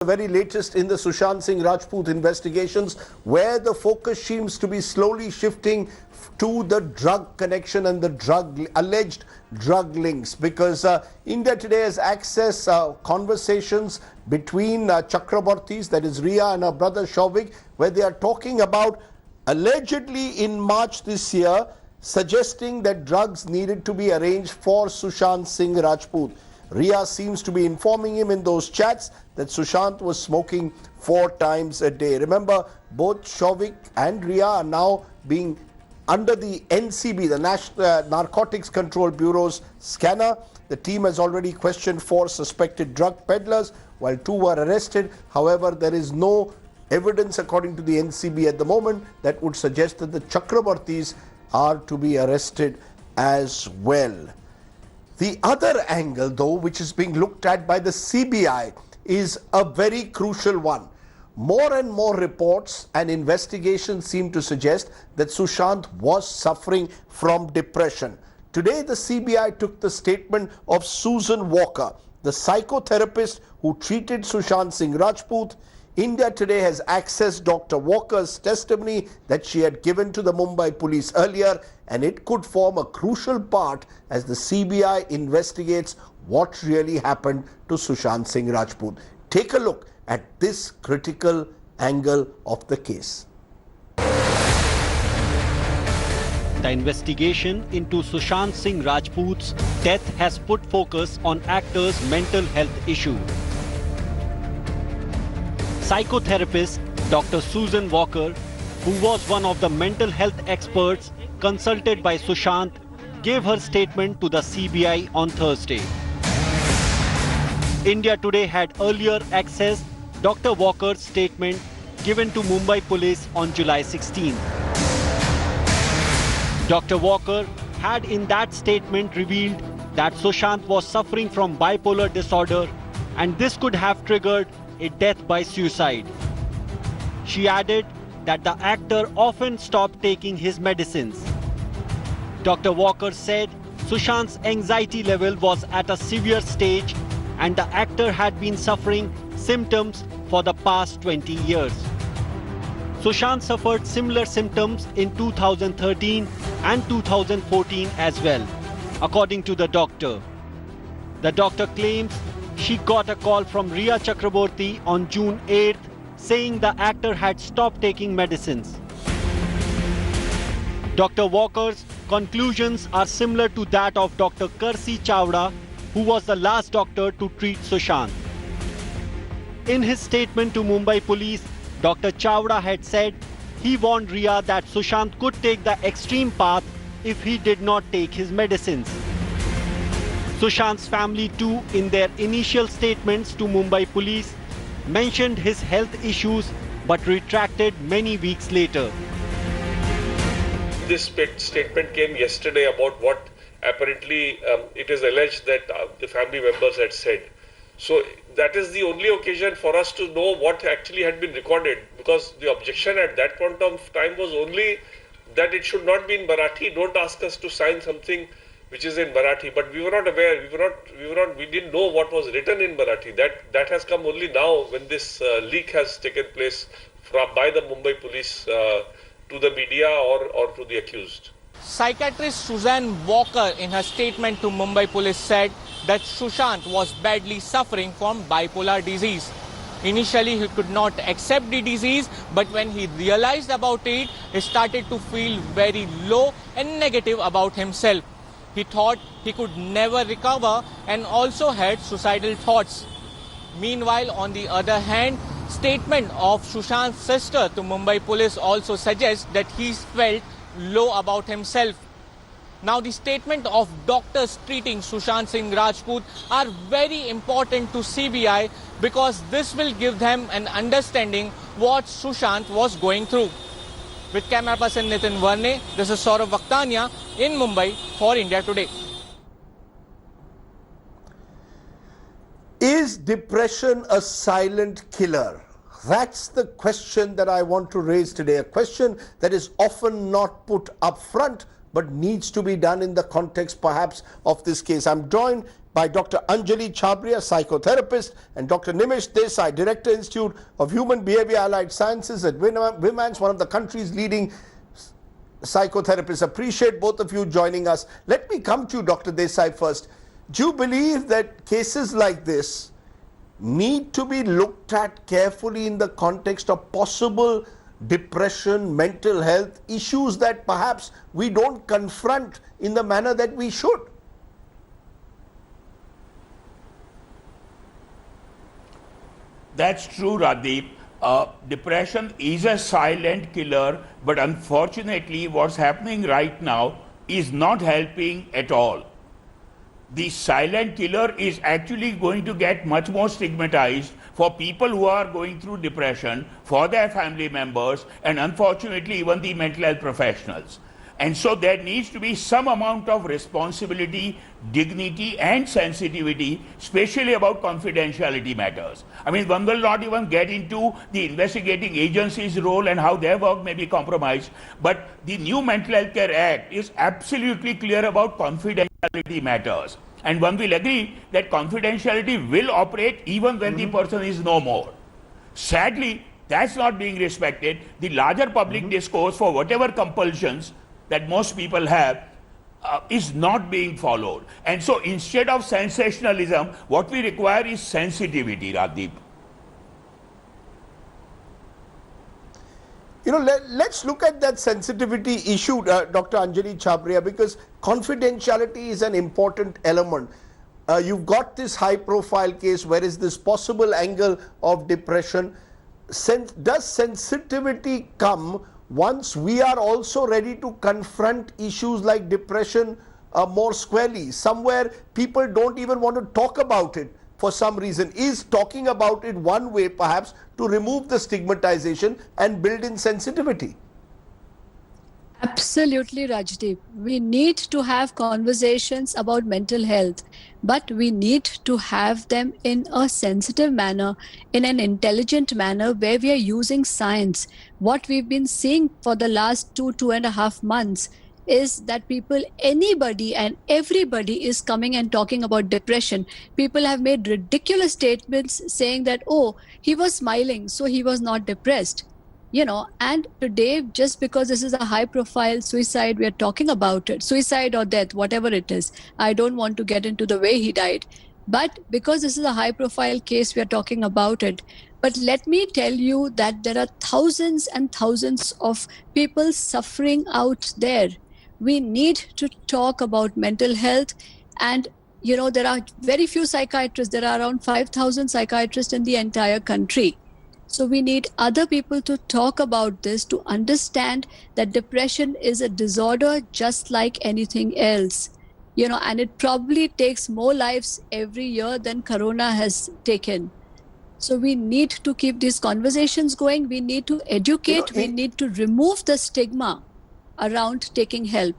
The very latest in the Sushant Singh Rajput investigations, where the focus seems to be slowly shifting to the drug connection and the alleged drug links, because India Today has accessed conversations between Chakrabortis, that is Riya, and her brother Shouvik, where they are talking about allegedly in March this year suggesting that drugs needed to be arranged for Sushant Singh Rajput. Riya seems to be informing him in those chats that Sushant was smoking 4 times a day. Remember, both Shouvik and Riya are now being under the NCB, the National Narcotics Control Bureau's scanner. The team has already questioned 4 suspected drug peddlers, while 2 were arrested. However, there is no evidence, according to the NCB at the moment, that would suggest that the Chakrabortis are to be arrested as well. The other angle, though, which is being looked at by the CBI, is a very crucial one. More and more reports and investigations seem to suggest that Sushant was suffering from depression. Today, the CBI took the statement of Susan Walker, the psychotherapist who treated Sushant Singh Rajput. India Today has accessed Dr. Walker's testimony that she had given to the Mumbai police earlier, and it could form a crucial part as the CBI investigates what really happened to Sushant Singh Rajput. Take a look at this critical angle of the case. The investigation into Sushant Singh Rajput's death has put focus on actor's mental health issue. Psychotherapist Dr. Susan Walker, who was one of the mental health experts consulted by Sushant, gave her statement to the CBI on Thursday. India Today had earlier accessed Dr. Walker's statement given to Mumbai police on July 16. Dr. Walker had in that statement revealed that Sushant was suffering from bipolar disorder, and this could have triggered a death by suicide. She added that the actor often stopped taking his medicines. Dr. Walker said Sushant's anxiety level was at a severe stage and the actor had been suffering symptoms for the past 20 years. Sushant suffered similar symptoms in 2013 and 2014 as well, according to the doctor. The doctor claims she got a call from Riya Chakraborty on June 8th saying the actor had stopped taking medicines. Dr. Walker's conclusions are similar to that of Dr. Karsi Chawda, who was the last doctor to treat Sushant. In his statement to Mumbai police, Dr. Chawda had said he warned Riya that Sushant could take the extreme path if he did not take his medicines. Sushant's family too, in their initial statements to Mumbai police, mentioned his health issues but retracted many weeks later. This statement came yesterday about what apparently it is alleged that the family members had said. So that is the only occasion for us to know what actually had been recorded, because the objection at that point of time was only that it should not be in Marathi. Don't ask us to sign something which is in Marathi, but we were not aware, we didn't know what was written in Marathi. That has come only now when this leak has taken place by the Mumbai police to the media or to the accused. Psychiatrist Susan Walker, in her statement to Mumbai police, said that Sushant was badly suffering from bipolar disease. Initially, he could not accept the disease, but when he realized about it, he started to feel very low and negative about himself. He thought he could never recover and also had suicidal thoughts. Meanwhile, on the other hand, statement of Sushant's sister to Mumbai police also suggests that he felt low about himself. Now, the statement of doctors treating Sushant Singh Rajput are very important to CBI because this will give them an understanding what Sushant was going through. With camera person Nitin Varne, this is Saurav Vaktania in Mumbai for India Today. Is depression a silent killer? That's the question that I want to raise today, a question that is often not put up front but needs to be done in the context perhaps of this case. I'm joined by Dr. Anjali Chhabria, psychotherapist, and Dr. Nimish Desai, Director, Institute of Human Behavior Allied Sciences at Wimans, one of the country's leading psychotherapists. Appreciate both of you joining us. Let me come to you, Dr. Desai, first. Do you believe that cases like this need to be looked at carefully in the context of possible depression, mental health issues that perhaps we don't confront in the manner that we should? That's true, Radip. Depression is a silent killer, but unfortunately, what's happening right now is not helping at all. The silent killer is actually going to get much more stigmatized for people who are going through depression, for their family members, and unfortunately, even the mental health professionals. And so there needs to be some amount of responsibility, dignity, and sensitivity, especially about confidentiality matters. I mean, one will not even get into the investigating agency's role and how their work may be compromised, but the new Mental Health Care Act is absolutely clear about confidentiality matters. And one will agree that confidentiality will operate even when the person is no more. Sadly, that's not being respected. The larger public discourse for whatever compulsions that most people have is not being followed. And so instead of sensationalism, what we require is sensitivity, Radip. You know, let's look at that sensitivity issue, Dr. Anjali Chhabria, because confidentiality is an important element. You've got this high-profile case where is this possible angle of depression. Does sensitivity come once we are also ready to confront issues like depression more squarely? Somewhere people don't even want to talk about it for some reason. Is talking about it one way perhaps to remove the stigmatization and build in sensitivity? Absolutely, Rajdeep. We need to have conversations about mental health, but we need to have them in a sensitive manner, in an intelligent manner where we are using science. What we've been seeing for the last 2.5 months is that people, anybody and everybody is coming and talking about depression. People have made ridiculous statements saying that, oh, he was smiling, so he was not depressed. You know, and today, just because this is a high profile suicide, we are talking about it, suicide or death, whatever it is. I don't want to get into the way he died, but because this is a high profile case, we are talking about it. But let me tell you that there are thousands and thousands of people suffering out there. We need to talk about mental health. And, you know, there are very few psychiatrists. There are around 5,000 psychiatrists in the entire country. So we need other people to talk about this, to understand that depression is a disorder just like anything else. You know, and it probably takes more lives every year than Corona has taken. So we need to keep these conversations going. We need to educate. We need to remove the stigma around taking help.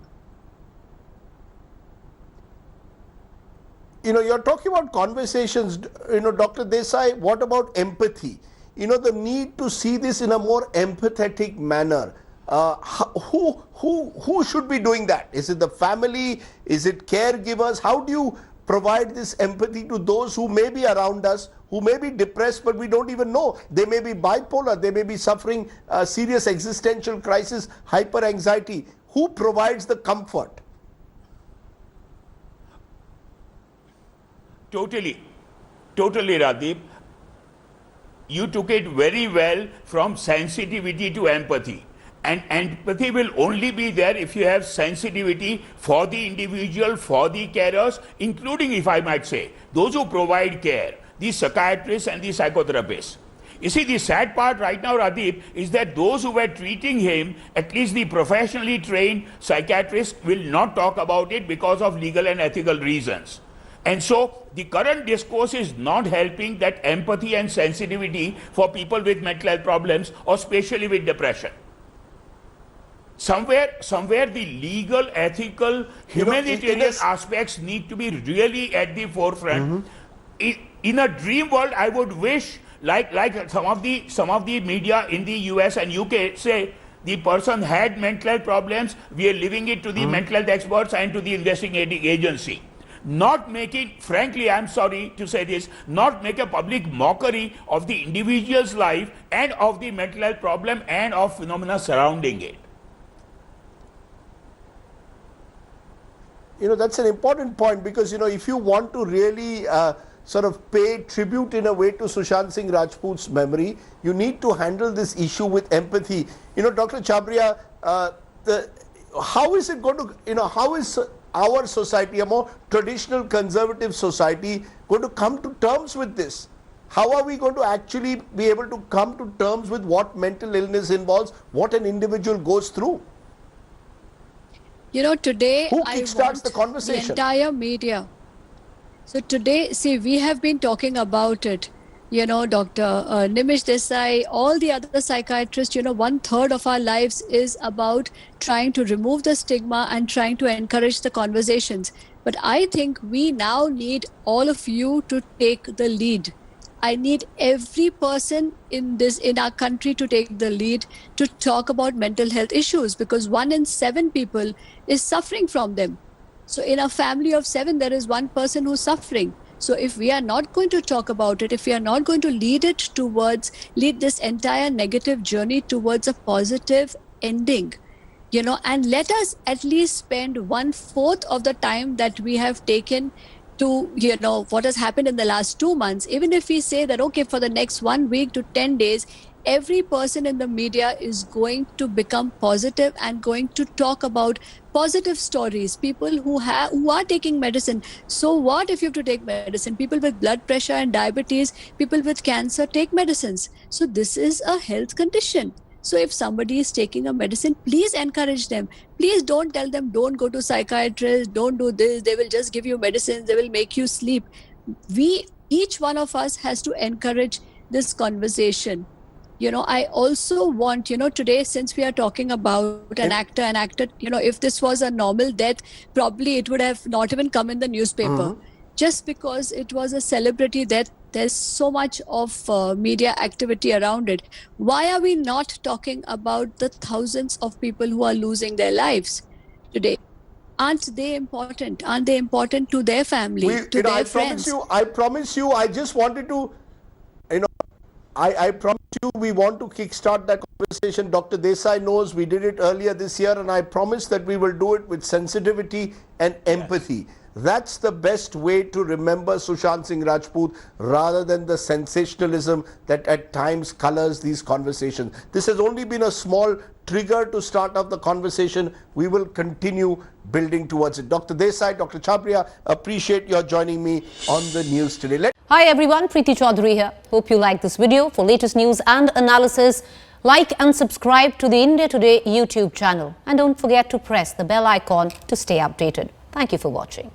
You know, you're talking about conversations, you know, Dr. Desai, what about empathy? You know, the need to see this in a more empathetic manner. Who should be doing that? Is it the family? Is it caregivers? How do you provide this empathy to those who may be around us, who may be depressed, but we don't even know? They may be bipolar, they may be suffering a serious existential crisis, hyper anxiety. Who provides the comfort? Totally, Radip. You took it very well from sensitivity to empathy. And empathy will only be there if you have sensitivity for the individual, for the carers, including, if I might say, those who provide care, the psychiatrists and the psychotherapists. You see, the sad part right now, Radip, is that those who were treating him, at least the professionally trained psychiatrists, will not talk about it because of legal and ethical reasons. And so the current discourse is not helping that empathy and sensitivity for people with mental health problems, or especially with depression. Somewhere the legal, ethical, humanitarian aspects need to be really at the forefront. In a dream world, I would wish, like some of the media in the US and UK say, the person had mental health problems, we are leaving it to the mental health experts and to the investigating agency. not making, frankly, I'm sorry to say this, not make a public mockery of the individual's life and of the mental health problem and of phenomena surrounding it. You know, that's an important point, because, you know, if you want to really sort of pay tribute in a way to Sushant Singh Rajput's memory, you need to handle this issue with empathy. You know, Dr. Chhabria, how is it going to, you know, how is our society, a more traditional conservative society, going to come to terms with this? How are we going to actually be able to come to terms with what mental illness involves, what an individual goes through? You know, today Who I kickstarts want the conversation? the entire media. So today, see, we have been talking about it. You know, Dr. Nimish Desai, all the other psychiatrists, you know, 1/3 of our lives is about trying to remove the stigma and trying to encourage the conversations. But I think we now need all of you to take the lead. I need every person in our country to take the lead to talk about mental health issues, because 1 in 7 people is suffering from them. So in a family of 7, there is one person who's suffering. So if we are not going to talk about it, if we are not going to lead this entire negative journey towards a positive ending, you know, and let us at least spend 1/4 of the time that we have taken to, you know, what has happened in the last 2 months. Even if we say that, okay, for the next 1 week to 10 days, every person in the media is going to become positive and going to talk about positive stories. People who are taking medicine. So what if you have to take medicine? People with blood pressure and diabetes, people with cancer take medicines. So this is a health condition. So if somebody is taking a medicine, please encourage them. Please don't tell them, don't go to psychiatrists, don't do this, they will just give you medicines, they will make you sleep. Each one of us has to encourage this conversation. You know, I also want, you know, today, since we are talking about an actor, you know, if this was a normal death, probably it would have not even come in the newspaper. Just because it was a celebrity death, there's so much of media activity around it. Why are we not talking about the thousands of people who are losing their lives today? Aren't they important? Aren't they important to their family, to their friends? I promise you, I just wanted to, you know, I promise you we want to kickstart that conversation. Dr. Desai knows we did it earlier this year, and I promise that we will do it with sensitivity and empathy. That's the best way to remember Sushant Singh Rajput, rather than the sensationalism that at times colors these conversations. This has only been a small trigger to start off the conversation. We will continue building towards it. Dr. Desai, Dr. Chhabria, appreciate your joining me on the news today. Hi everyone, Preeti Chaudhary here. Hope you like this video. For latest news and analysis, like and subscribe to the India Today YouTube channel. And don't forget to press the bell icon to stay updated. Thank you for watching.